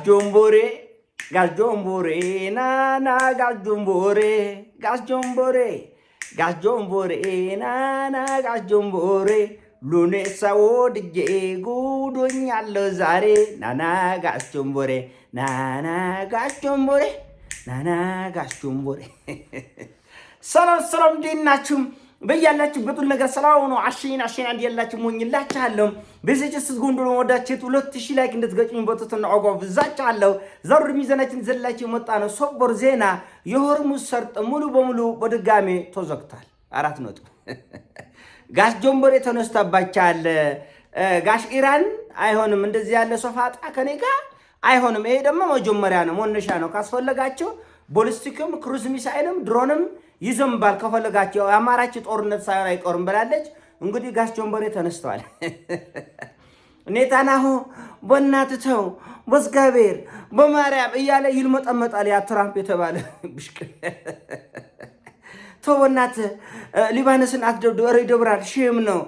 Gajombore, gajombore, na na gajombore, gajombore, gajombore, na gajombore. Lunesa wodje guduኛለሁ ዛሬ ናና ጋጆምቦሬ ናና ጋጆምቦሬ ናና ጋጆምቦሬ። ሰላም ሰላም ዲናችሁ በያላችሁበት ሁሉ ነገር ሰላም ነው። አሽን አንድ ያላችሁ ሞኝላችኋለሁ። በዚህስ ጉንዱን ወዳችሁት 2000 ላይክ እንድትገጩኝ በትትና አጓብ ዛቻለሁ። ዛሬ ሚዛናችን ዘላችሁ መጣ ነው። ሶበር ዜና የሆርሙዝ ሰርጥ ሙሉ በሙሉ በድጋሜ ተዘግቷል። 4 ነጥብ ጋሽ ጆምቦሬ ተነስታባቻለ። ጋሽ ኢራን አይሆንም፣ እንደዚህ ያለ ሶፋጣ ከኔ ጋር አይሆንም። ይሄ ደግሞ መጀመሪያ ነው፣ መነሻ ነው። ካስፈለጋቸው ቦሊስቲክም ክሩዝ ሚሳኤልም ድሮንም ይዘምባል ከፈለጋቸው። አማራጭ ጦርነት ሳይሆን አይቆርም ብላለች። እንግዲህ ጋሽ ጆምቦሬ ተነስተዋል። ኔታንያሁ በእናትህ ተው በእግዚአብሔር በማርያም እያለ ይልመጠመጣል። ያ ትራምፕ የተባለ ብሽቅ ተወናት ሊባኖስን አትደብድብ፣ ኧረ ይደብራል። ሼም ነው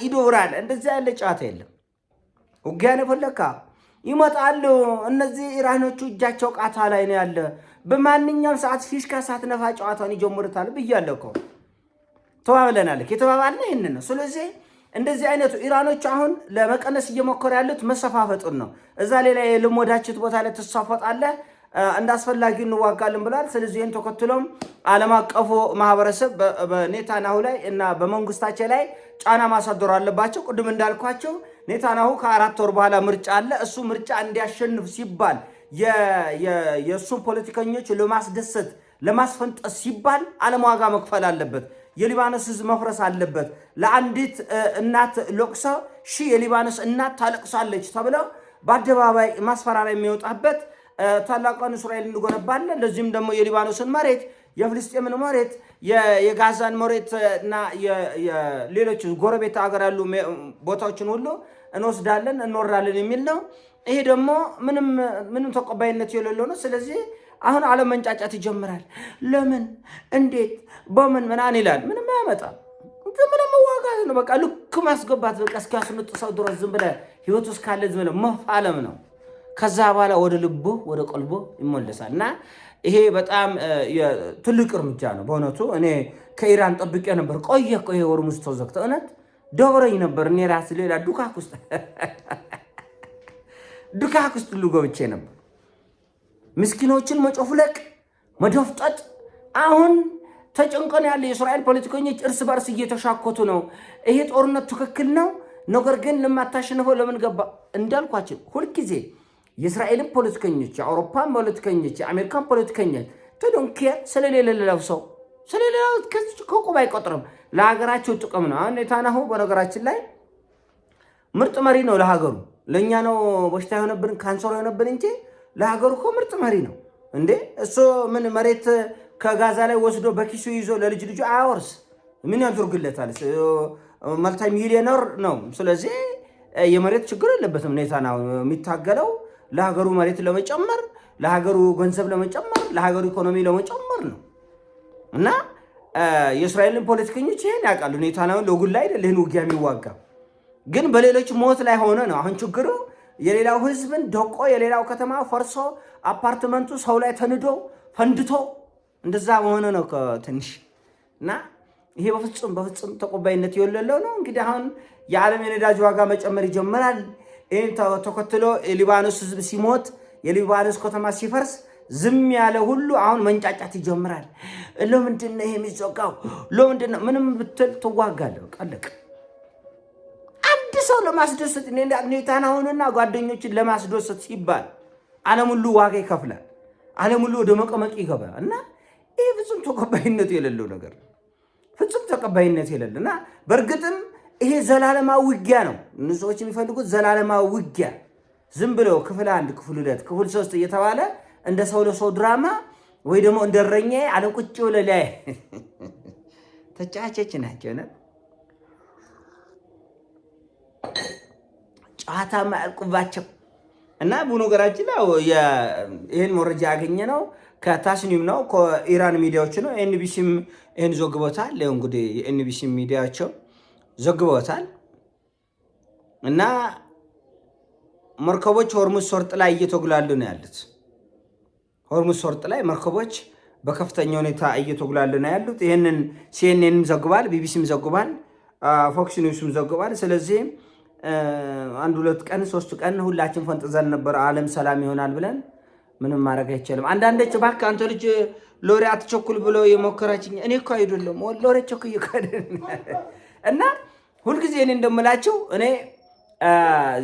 ይደብራል። እንደዚህ ያለ ጨዋታ የለም። ውጊያ ነው የፈለካ ይመጣሉ። እነዚህ ኢራኖቹ እጃቸው ቃታ ላይ ነው ያለ። በማንኛውም ሰዓት ፊሽካ ሳትነፋ ጨዋታውን ይጀምሩታል ብያለሁ እኮ ተባብለናል። የተባባልን ይሄን ነው። ስለዚህ እንደዚህ አይነቱ ኢራኖቹ አሁን ለመቀነስ እየሞከሩ ያሉት መሰፋፈጡን ነው። እዛ ሌላ የልሞዳችት ቦታ ላይ ተሳፈጣለህ እንዳስፈላጊ እንዋጋለን ብሏል። ስለዚህ ይህን ተከትሎም ዓለም አቀፉ ማህበረሰብ በኔታንያሁ ላይ እና በመንግስታቸው ላይ ጫና ማሳደር አለባቸው። ቅድም እንዳልኳቸው ኔታንያሁ ከ4 ወር በኋላ ምርጫ አለ። እሱ ምርጫ እንዲያሸንፍ ሲባል የእሱን ፖለቲከኞች ለማስደሰት ለማስፈንጠስ ሲባል ዓለም ዋጋ መክፈል አለበት። የሊባኖስ ህዝብ መፍረስ አለበት። ለአንዲት እናት ለቅሶ ሺህ የሊባኖስ እናት ታለቅሳለች ተብለው በአደባባይ ማስፈራሪያ የሚወጣበት ታላቋን እስራኤል እንገነባለን። ለዚህም ደግሞ የሊባኖስን መሬት፣ የፍልስጤምን መሬት፣ የጋዛን መሬት እና የሌሎች ጎረቤት ሀገር ያሉ ቦታዎችን ሁሉ እንወስዳለን እንወራለን የሚል ነው። ይሄ ደግሞ ምንም ተቀባይነት የሌለው ነው። ስለዚህ አሁን ዓለም መንጫጫት ይጀምራል። ለምን እንዴት በምን ምናምን ይላል። ምንም አያመጣም። ምንም መዋጋት ነው። በቃ ልክ ማስገባት በቃ እስኪያስነጥሰው ድረስ ዝም ብለህ ህይወት ውስጥ ካለ ዝም ብለህ መፋለም ነው። ከዛ በኋላ ወደ ልቡ ወደ ቀልቦ ይመለሳል። እና ይሄ በጣም ትልቅ እርምጃ ነው በእውነቱ። እኔ ከኢራን ጠብቄ ነበር። ቆየ እኮ ይሄ ሆርሙዝ ተዘግቶ እውነት ደብረኝ ነበር። እኔ ራስ ሌላ ዱካክ ውስጥ ልጎብቼ ነበር። ምስኪኖችን መጨፍለቅ መደፍጠጥ። አሁን ተጨንቀን ያለ የእስራኤል ፖለቲከኞች እርስ በርስ እየተሻኮቱ ነው። ይሄ ጦርነት ትክክል ነው፣ ነገር ግን ለማታሸንፈው ለምን ገባ እንዳልኳቸው ሁልጊዜ የእስራኤልን ፖለቲከኞች፣ የአውሮፓን ፖለቲከኞች፣ የአሜሪካን ፖለቲከኞች ዶንኬር ስለሌለው ሰው ስለሌለው ከቁብ አይቆጥርም። ለሀገራቸው ጥቅም ነው። አሁን ኔታንያሁ በነገራችን ላይ ምርጥ መሪ ነው ለሀገሩ። ለእኛ ነው በሽታ የሆነብን ካንሰር የሆነብን እንጂ ለሀገሩ እኮ ምርጥ መሪ ነው እንዴ። እሱ ምን መሬት ከጋዛ ላይ ወስዶ በኪሱ ይዞ ለልጅ ልጁ አያወርስ? ምን ያደርግለታል? መልቲ ሚሊዮነር ነው። ስለዚህ የመሬት ችግር የለበትም። ኔታንያሁ የሚታገለው ለሀገሩ መሬት ለመጨመር፣ ለሀገሩ ገንዘብ ለመጨመር፣ ለሀገሩ ኢኮኖሚ ለመጨመር ነው። እና የእስራኤልን ፖለቲከኞች ይሄን ያውቃሉ። ኔታንያሁ ለጉላ አይደል ይህን ውጊያ የሚዋጋ ግን በሌሎች ሞት ላይ ሆነ ነው አሁን ችግሩ። የሌላው ህዝብን ደቆ የሌላው ከተማ ፈርሶ አፓርትመንቱ ሰው ላይ ተንዶ ፈንድቶ እንደዛ መሆነ ነው ትንሽ። እና ይሄ በፍጹም ተቀባይነት የሌለው ነው። እንግዲህ አሁን የዓለም የነዳጅ ዋጋ መጨመር ይጀምራል። ይህን ተከትሎ የሊባኖስ ህዝብ ሲሞት፣ የሊባኖስ ከተማ ሲፈርስ ዝም ያለ ሁሉ አሁን መንጫጫት ይጀምራል። ለምንድን ነው ይሄ የሚዘጋው? ለምንድን ነው ምንም ብትል ትዋጋለህ። ቀለቅ አንድ ሰው ለማስደሰት ኔታንያሁንና ጓደኞችን ለማስደሰት ሲባል ዓለም ሁሉ ዋጋ ይከፍላል። ዓለም ሁሉ ወደ መቀመቅ ይገባል። እና ይህ ፍጹም ተቀባይነት የሌለው ነገር ነው። ፍጹም ተቀባይነት የሌለው እና በእርግጥም ይሄ ዘላለማዊ ውጊያ ነው። እነዚህ ሰዎች የሚፈልጉት ዘላለማዊ ውጊያ፣ ዝም ብለው ክፍል 1 ክፍል 2 ክፍል 3 እየተባለ እንደ ሰው ለሰው ድራማ ወይ ደግሞ እንደ እረኛ ዓለም ቁጭ ብለ ላይ ተጫዋቾች ናቸው። ጨዋታ ማያልቁባቸው እና በነገራችን ላይ ይሄን መረጃ ያገኘ ነው ከታስኒም ነው ከኢራን ሚዲያዎች ነው። ኤንቢሲም ይሄን ዘግቦታል። እንግዲህ የኤንቢሲ ሚዲያቸው ዘግቦታል። እና መርከቦች ሆርሙዝ ሰርጥ ላይ እየተጉላሉ ነው ያሉት። ሆርሙዝ ሰርጥ ላይ መርከቦች በከፍተኛ ሁኔታ እየተጉላሉ ነው ያሉት። ይህንን ሲኤንኤንም ዘግቧል፣ ቢቢሲም ዘግቧል፣ ፎክስ ኒውስም ዘግቧል። ስለዚህ 1-2 ቀን 3 ቀን ሁላችን ፈንጥዘን ነበር ዓለም ሰላም ይሆናል ብለን ምንም ማድረግ አይቻልም። አንዳንዶች እባክህ አንተ ልጅ ሎሬ አትቸኩል ብሎ የሞከራችኝ እኔ እኮ አይደለም ሎሬ ቸኩዬ እና ሁልጊዜ እኔ እንደምላችሁ እኔ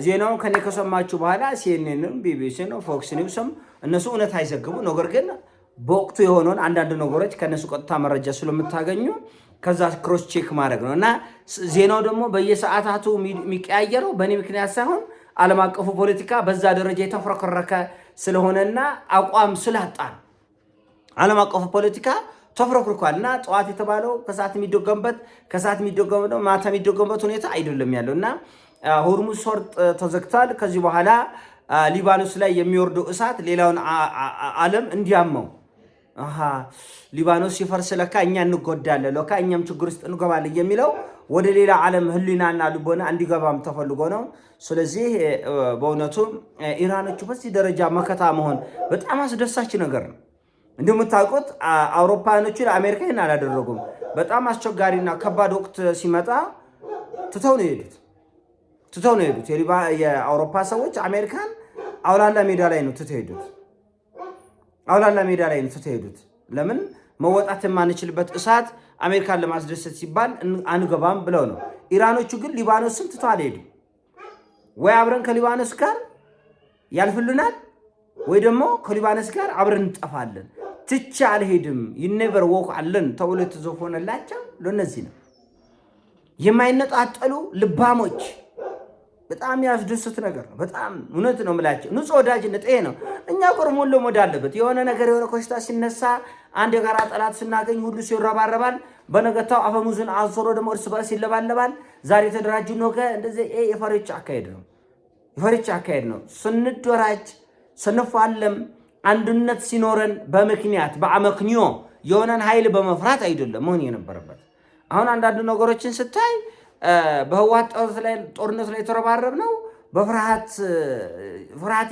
ዜናውን ከኔ ከሰማችሁ በኋላ ሲኤንኤንም ቢቢሲም ፎክስ ኒውስም እነሱ እውነት አይዘግቡ፣ ነገር ግን በወቅቱ የሆነውን አንዳንድ ነገሮች ከነሱ ቀጥታ መረጃ ስለምታገኙ ከዛ ክሮስ ቼክ ማድረግ ነው እና ዜናው ደግሞ በየሰዓታቱ የሚቀያየረው በእኔ ምክንያት ሳይሆን ዓለም አቀፉ ፖለቲካ በዛ ደረጃ የተፍረከረከ ስለሆነና አቋም ስላጣ ዓለም አቀፉ ፖለቲካ ተፍረክርኳል እና ጠዋት የተባለው ከሰዓት የሚደገምበት ከሰዓት የሚደገምበት ማታ የሚደገምበት ሁኔታ አይደለም ያለው እና ሆርሙዝ ሰርጥ ተዘግቷል። ከዚህ በኋላ ሊባኖስ ላይ የሚወርደው እሳት ሌላውን ዓለም እንዲያመው ሊባኖስ ሲፈርስ ለካ እኛ እንጎዳለን፣ ለካ እኛም ችግር ውስጥ እንገባለን የሚለው ወደ ሌላ ዓለም ህሊናና ልቦና እንዲገባም ተፈልጎ ነው። ስለዚህ በእውነቱ ኢራኖቹ በዚህ ደረጃ መከታ መሆን በጣም አስደሳች ነገር ነው። እንደምታውቁት አውሮፓኖቹ ለአሜሪካ ይህን አላደረጉም። በጣም አስቸጋሪና ከባድ ወቅት ሲመጣ ትተው ነው የሄዱት። የአውሮፓ ሰዎች አሜሪካን አውላላ ሜዳ ላይ ነው ትተው ሄዱት። ለምን መወጣት የማንችልበት እሳት አሜሪካን ለማስደሰት ሲባል አንገባም ብለው ነው። ኢራኖቹ ግን ሊባኖስን ትተው አልሄዱም። ወይ አብረን ከሊባኖስ ጋር ያልፍልናል ወይ ደግሞ ከሊባኖስ ጋር አብረን እንጠፋለን፣ ትቼ አልሄድም፣ ይኔቨር ወክ አለን ተብሎ የተዘፈነላቸው ለነዚህ ነው። የማይነጣጠሉ ልባሞች በጣም ያስደስት ነገር ነው። በጣም እውነት ነው የምላቸው ንጹህ ወዳጅነት ይሄ ነው። እኛ ቆርሞን ለሞድ አለበት የሆነ ነገር የሆነ ኮሽታ ሲነሳ አንድ የጋራ ጠላት ስናገኝ ሁሉ ሲረባረባል፣ በነገታው አፈሙዝን አዞሮ ደግሞ እርስ በርስ ይለባለባል። ዛሬ የተደራጁ ነገ እንደዚህ የፈሪቻ አካሄድ ነው። ስንደራጅ ስንፋለም አንድነት ሲኖረን በምክንያት በአመክንዮ የሆነን ኃይል በመፍራት አይደለም መሆን የነበረበት። አሁን አንዳንድ ነገሮችን ስታይ በህወሓት ጦርነት ላይ የተረባረብ ነው በፍርሃት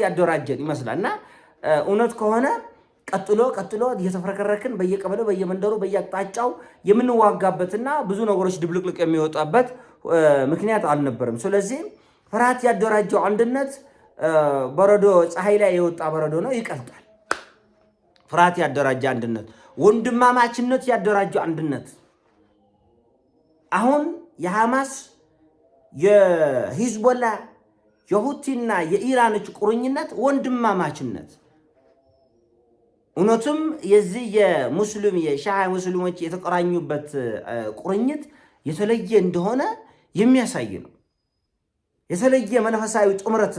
ያደራጀን ይመስላል እና እውነት ከሆነ ቀጥሎ እየተፈረከረክን በየቀበሌው በየመንደሩ በየአቅጣጫው የምንዋጋበትና ብዙ ነገሮች ድብልቅልቅ የሚወጣበት ምክንያት አልነበረም። ስለዚህ ፍርሃት ያደራጀው አንድነት በረዶ ፀሐይ ላይ የወጣ በረዶ ነው፣ ይቀልጣል። ፍርሃት ያደራጀ አንድነት፣ ወንድማማችነት ያደራጀው አንድነት አሁን የሐማስ የሂዝቦላ የሁቲና የኢራኖች ቁርኝነት ወንድማማችነት እውነቱም የዚህ የሙስሊም የሺዓ ሙስሊሞች የተቆራኙበት ቁርኝት የተለየ እንደሆነ የሚያሳይ ነው። የተለየ መንፈሳዊ ጥምረት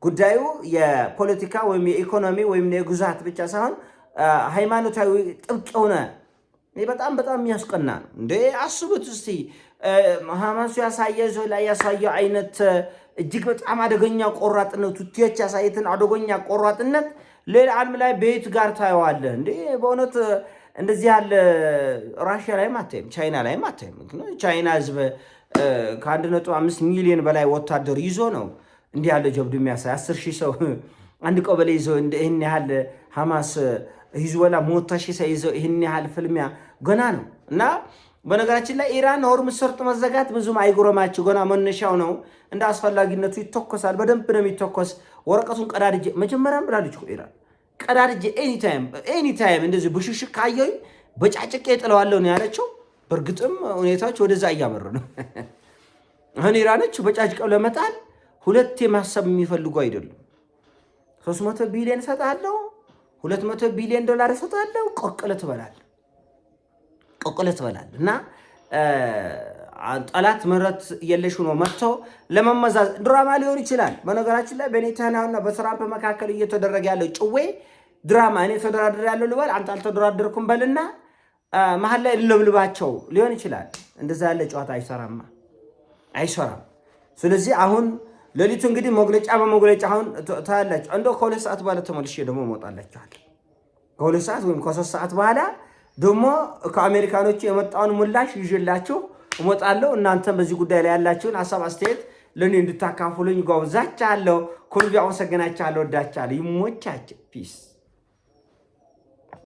ጉዳዩ የፖለቲካ ወይም የኢኮኖሚ ወይም የግዛት ብቻ ሳይሆን ሃይማኖታዊ ጥብቅ የሆነ በጣም የሚያስቀና ነው። እንደ አስቡት እስቲ ሐማሱ ያሳየው አይነት እጅግ በጣም አደገኛ ቆራጥነት ሁቲዎች ያሳየትን አደገኛ ቆራጥነት ሌላ ዓለም ላይ ቤት ጋር ታየዋለህ እንዴ? በእውነት እንደዚህ ያለ ራሽያ ላይም አታይም፣ ቻይና ላይም አታይም። ቻይና ህዝብ ከ1.5 ሚሊዮን በላይ ወታደር ይዞ ነው እንዲህ ያለ ጀብዱ የሚያሳይ 10,000 ሰው አንድ ቀበሌ ይዞ ይህን ያህል ሐማስ ሂዝቦላ ሞታሽ ሳይዘው ይህን ያህል ፍልሚያ ገና ነው። እና በነገራችን ላይ ኢራን ሆርሙዝ ሰርጥ መዘጋት ብዙም አይጎረማቸው፣ ገና መነሻው ነው። እንደ አስፈላጊነቱ ይተኮሳል፣ በደንብ ነው የሚተኮስ። ወረቀቱን ቀዳድጄ መጀመሪያም ብላለች እኮ ኢራን ቀዳድጄ ኤኒታይም እንደዚህ ብሽሽክ ካየሁኝ በጫጭቄ ጥለዋለሁ ነው ያለችው። በእርግጥም ሁኔታዎች ወደዛ እያመሩ ነው። አሁን ኢራኖች በጫጭቀው ለመጣል ሁለቴ ማሰብ የሚፈልጉ አይደሉም። 300 ቢሊዮን እሰጥሃለሁ፣ 200 ቢሊዮን ዶላር እሰጥሃለሁ፣ ቆቅለ ትበላለህ እና ጠላት ምህረት የለሽ ሆኖ መጥቶ ለመመዛዝ ድራማ ሊሆን ይችላል። በነገራችን ላይ በኔታንያሁና በትራምፕ መካከል እየተደረገ ያለው ጭዌ ድራማ፣ እኔ ተደራድር ያለው ልበል አንተ አልተደራደርኩም በልና መሀል ላይ ልለብልባቸው ሊሆን ይችላል። እንደዛ ያለ ጨዋታ አይሰራም። ስለዚህ አሁን ሌሊቱ እንግዲህ መግለጫ በመግለጫ አሁን ታያላችሁ። እንደው ከ2 ሰዓት በኋላ ተመልሼ ደግሞ እመጣላችኋለሁ። ከ2 ሰዓት ወይም ከ3 ሰዓት በኋላ ደግሞ ከአሜሪካኖቹ የመጣውን ምላሽ ይዤላችሁ እመጣለሁ። እናንተም በዚህ ጉዳይ ላይ ያላችሁን ሀሳብ አስተያየት ለእኔ እንድታካፍሉኝ ጋብዛችኋለሁ። ከልብ አመሰግናችኋለሁ። ወዳችኋለሁ። ይሞቻችሁ። ፒስ